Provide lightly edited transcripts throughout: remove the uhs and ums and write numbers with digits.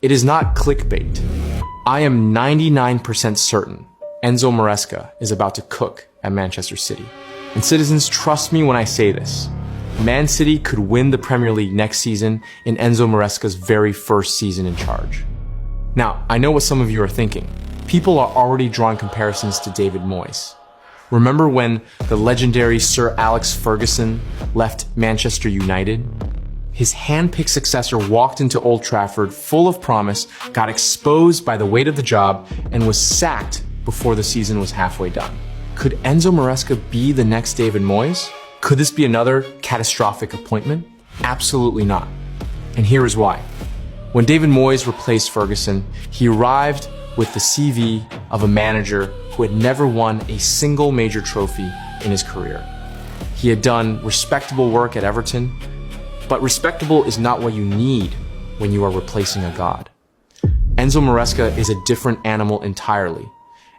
It is not clickbait. I am 99% certain Enzo Maresca is about to cook at Manchester City. And citizens, trust me when I say this. Man City could win the Premier League next season in Enzo Maresca's very first season in charge. Now, I know what some of you are thinking. People are already drawing comparisons to David Moyes. Remember when the legendary Sir Alex Ferguson left Manchester United? His hand-picked successor walked into Old Trafford full of promise, got exposed by the weight of the job, and was sacked before the season was halfway done. Could Enzo Maresca be the next David Moyes? Could this be another catastrophic appointment? Absolutely not. And here is why. When David Moyes replaced Ferguson, he arrived with the CV of a manager who had never won a single major trophy in his career. He had done respectable work at Everton, but respectable is not what you need when you are replacing a god. Enzo Maresca is a different animal entirely.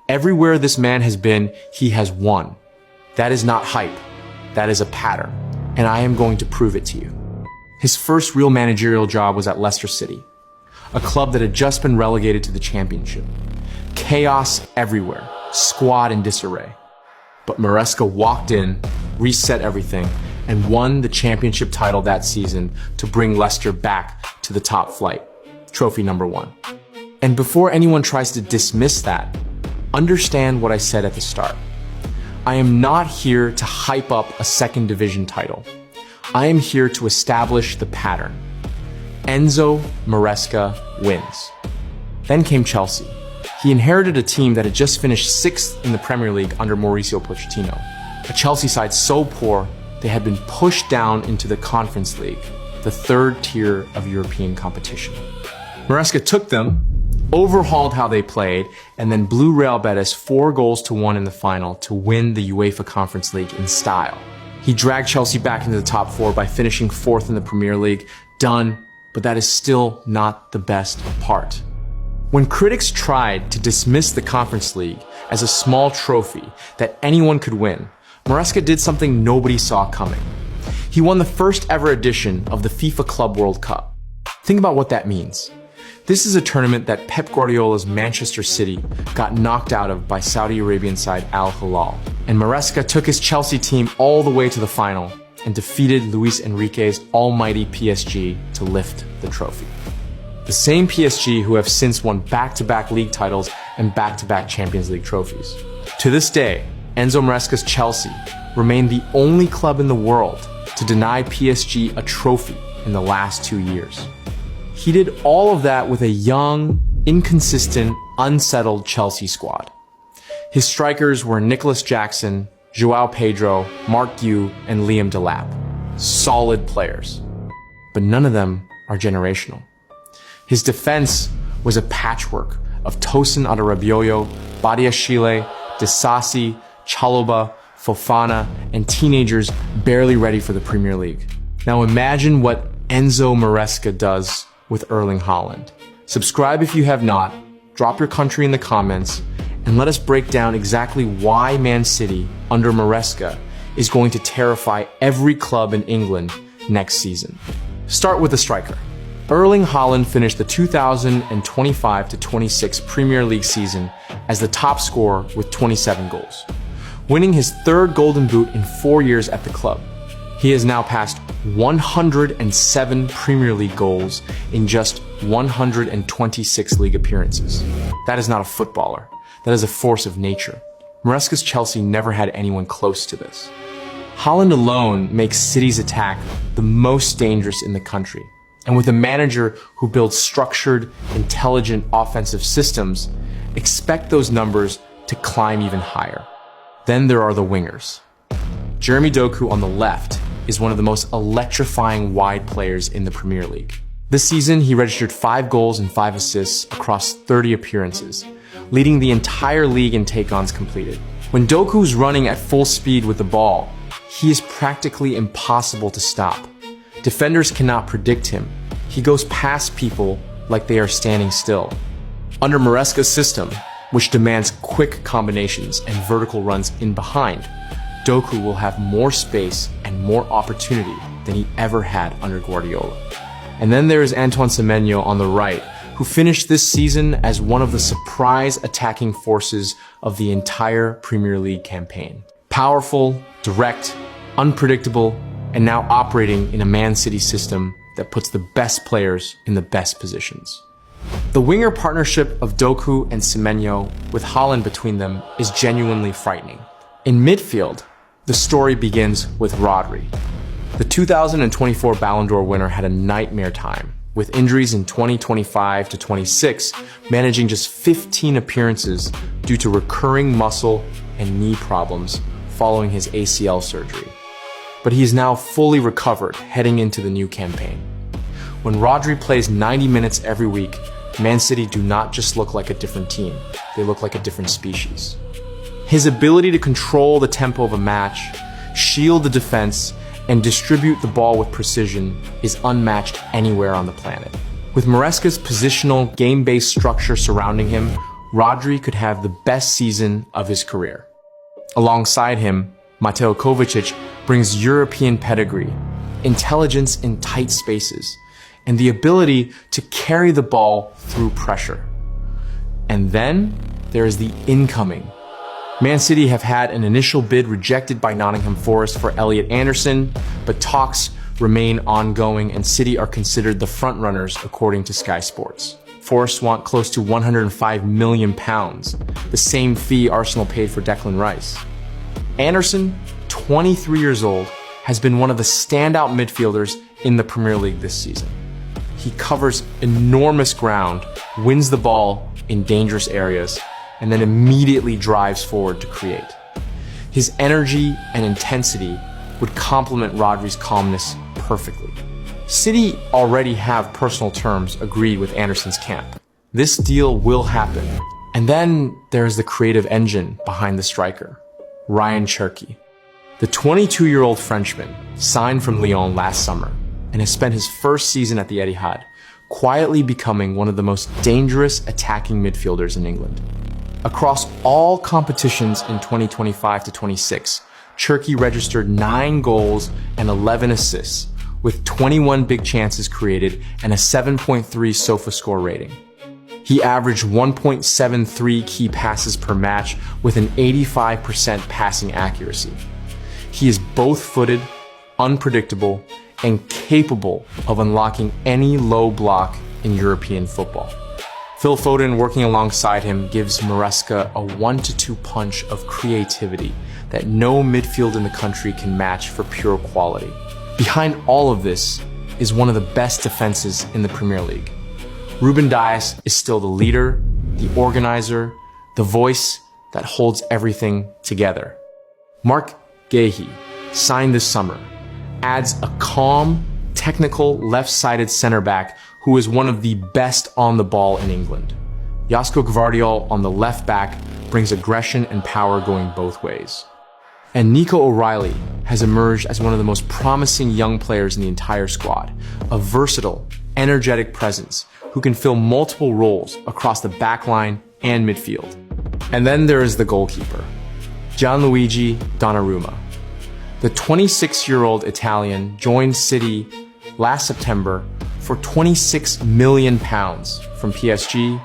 Everywhere this man has been, he has won. That is not hype. That is a pattern, and I am going to prove it to you. His first real managerial job was at Leicester City, a club that had just been relegated to the Championship. Chaos everywhere, squad in disarray. But Maresca walked in, reset everything, and won the Championship title that season to bring Leicester back to the top flight. Trophy number 1. And before anyone tries to dismiss that, understand what I said at the start. I am not here to hype up a second division title. I am here to establish the pattern. Enzo Maresca wins. Then came Chelsea. He inherited a team that had just finished 6th in the Premier League under Mauricio Pochettino. A Chelsea side so poor, they had been pushed down into the Conference League, the 3rd tier of European competition. Maresca took them, overhauled how they played, and then blew Real Betis 4-1 in the final to win the UEFA Conference League in style. He dragged Chelsea back into the top 4 by finishing 4th in the Premier League. Done, but that is still not the best part. When critics tried to dismiss the Conference League as a small trophy that anyone could win, Maresca did something nobody saw coming. He won the first ever edition of the FIFA Club World Cup. Think about what that means. This is a tournament that Pep Guardiola's Manchester City got knocked out of by Saudi Arabian side Al Hilal. And Maresca took his Chelsea team all the way to the final and defeated Luis Enrique's almighty PSG to lift the trophy. The same PSG who have since won back-to-back league titles and back-to-back Champions League trophies. To this day, Enzo Maresca's Chelsea remain the only club in the world to deny PSG a trophy in the last 2 years. He did all of that with a young, inconsistent, unsettled Chelsea squad. His strikers were Nicolas Jackson, Joao Pedro, Mark Guéhi, and Liam Delap. Solid players. But none of them are generational. His defense was a patchwork of Tosin Adarabioyo, Badiashile, Disasi, Chalobah, Fofana, and teenagers barely ready for the Premier League. Now imagine what Enzo Maresca does with Erling Haaland. Subscribe if you have not, drop your country in the comments, and let us break down exactly why Man City, under Maresca, is going to terrify every club in England next season. Start with the striker. Erling Haaland finished the 2025-26 Premier League season as the top scorer with 27 goals, winning his 3rd Golden Boot in 4 years at the club. He has now passed 107 Premier League goals in just 126 league appearances. That is not a footballer. That is a force of nature. Maresca's Chelsea never had anyone close to this. Haaland alone makes City's attack the most dangerous in the country. And with a manager who builds structured, intelligent offensive systems, expect those numbers to climb even higher. Then there are the wingers. Jeremy Doku on the left is one of the most electrifying wide players in the Premier League. This season, he registered 5 goals and 5 assists across 30 appearances, leading the entire league in take-ons completed. When Doku's running at full speed with the ball, he is practically impossible to stop. Defenders cannot predict him. He goes past people like they are standing still. Under Maresca's system, which demands quick combinations and vertical runs in behind, Doku will have more space and more opportunity than he ever had under Guardiola. And then there is Antoine Semenyo on the right, who who finished this season as one of the surprise attacking forces of the entire Premier League campaign. Powerful, direct, unpredictable, and now operating in a Man City system that puts the best players in the best positions. The winger partnership of Doku and Semenyo, with Haaland between them, is genuinely frightening. In midfield, the story begins with Rodri. The 2024 Ballon d'Or winner had a nightmare time, with injuries in 2025 to 26, managing just 15 appearances due to recurring muscle and knee problems following his ACL surgery. But he is now fully recovered heading into the new campaign. When Rodri plays 90 minutes every week, Man City do not just look like a different team, they look like a different species. His ability to control the tempo of a match, shield the defense, and distribute the ball with precision is unmatched anywhere on the planet. With Maresca's positional, game-based structure surrounding him, Rodri could have the best season of his career. Alongside him, Mateo Kovacic brings European pedigree, intelligence in tight spaces, and the ability to carry the ball through pressure. And then there is the incoming. Man City have had an initial bid rejected by Nottingham Forest for Elliot Anderson, but talks remain ongoing and City are considered the frontrunners according to Sky Sports. Forest want close to £105 million, the same fee Arsenal paid for Declan Rice. Anderson, 23 years old, has been one of the standout midfielders in the Premier League this season. He covers enormous ground, wins the ball in dangerous areas, and then immediately drives forward to create. His energy and intensity would complement Rodri's calmness perfectly. City already have personal terms agreed with Anderson's camp. This deal will happen. And then there's the creative engine behind the striker, Ryan Cherki. The 22-year-old Frenchman signed from Lyon last summer and has spent his first season at the Etihad, quietly becoming one of the most dangerous attacking midfielders in England. Across all competitions in 2025 to 26, Cherki registered 9 goals and 11 assists, with 21 big chances created and a 7.3 SofaScore rating. He averaged 1.73 key passes per match with an 85% passing accuracy. He is both-footed, unpredictable, and capable of unlocking any low block in European football. Phil Foden working alongside him gives Maresca a 1-2 punch of creativity that no midfield in the country can match for pure quality. Behind all of this is one of the best defenses in the Premier League. Ruben Dias is still the leader, the organizer, the voice that holds everything together. Marc Guéhi, signed this summer, adds a calm, technical, left-sided center back who is one of the best on the ball in England. Josko Gvardiol on the left back brings aggression and power going both ways. And Nico O'Reilly has emerged as one of the most promising young players in the entire squad, a versatile, energetic presence who can fill multiple roles across the backline and midfield. And then there is the goalkeeper, Gianluigi Donnarumma. The 26-year-old Italian joined City last September for £26 million from PSG,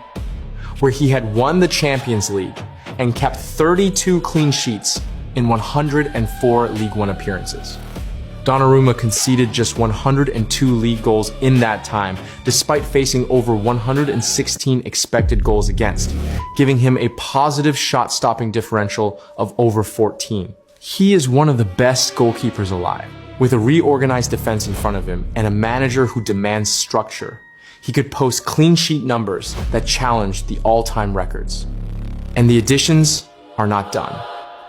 where he had won the Champions League and kept 32 clean sheets in 104 League One appearances. Donnarumma conceded just 102 league goals in that time, despite facing over 116 expected goals against, giving him a positive shot-stopping differential of over 14. He is one of the best goalkeepers alive. With a reorganized defense in front of him and a manager who demands structure, he could post clean sheet numbers that challenge the all-time records. And the additions are not done.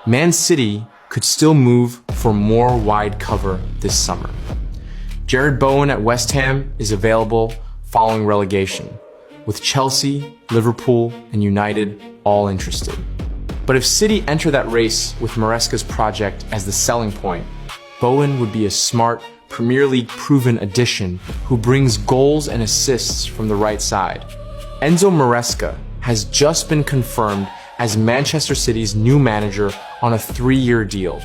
Man City could still move for more wide cover this summer. Jared Bowen at West Ham is available following relegation, with Chelsea, Liverpool, and United all interested. But if City enter that race with Maresca's project as the selling point, Bowen would be a smart, Premier League proven addition who brings goals and assists from the right side. Enzo Maresca has just been confirmed as Manchester City's new manager on a 3-year deal.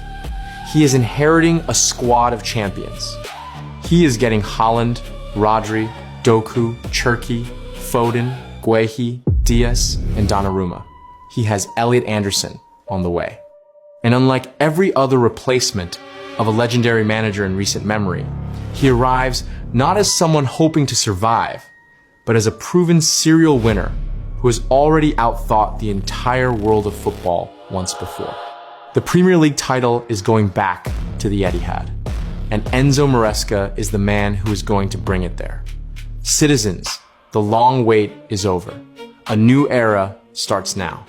He is inheriting a squad of champions. He is getting Haaland, Rodri, Doku, Cherki, Foden, Guehi, Diaz, and Donnarumma, he has Elliot Anderson on the way. And unlike every other replacement of a legendary manager in recent memory, he arrives not as someone hoping to survive, but as a proven serial winner who has already outthought the entire world of football once before. The Premier League title is going back to the Etihad, and Enzo Maresca is the man who is going to bring it there. Citizens, the long wait is over. A new era starts now.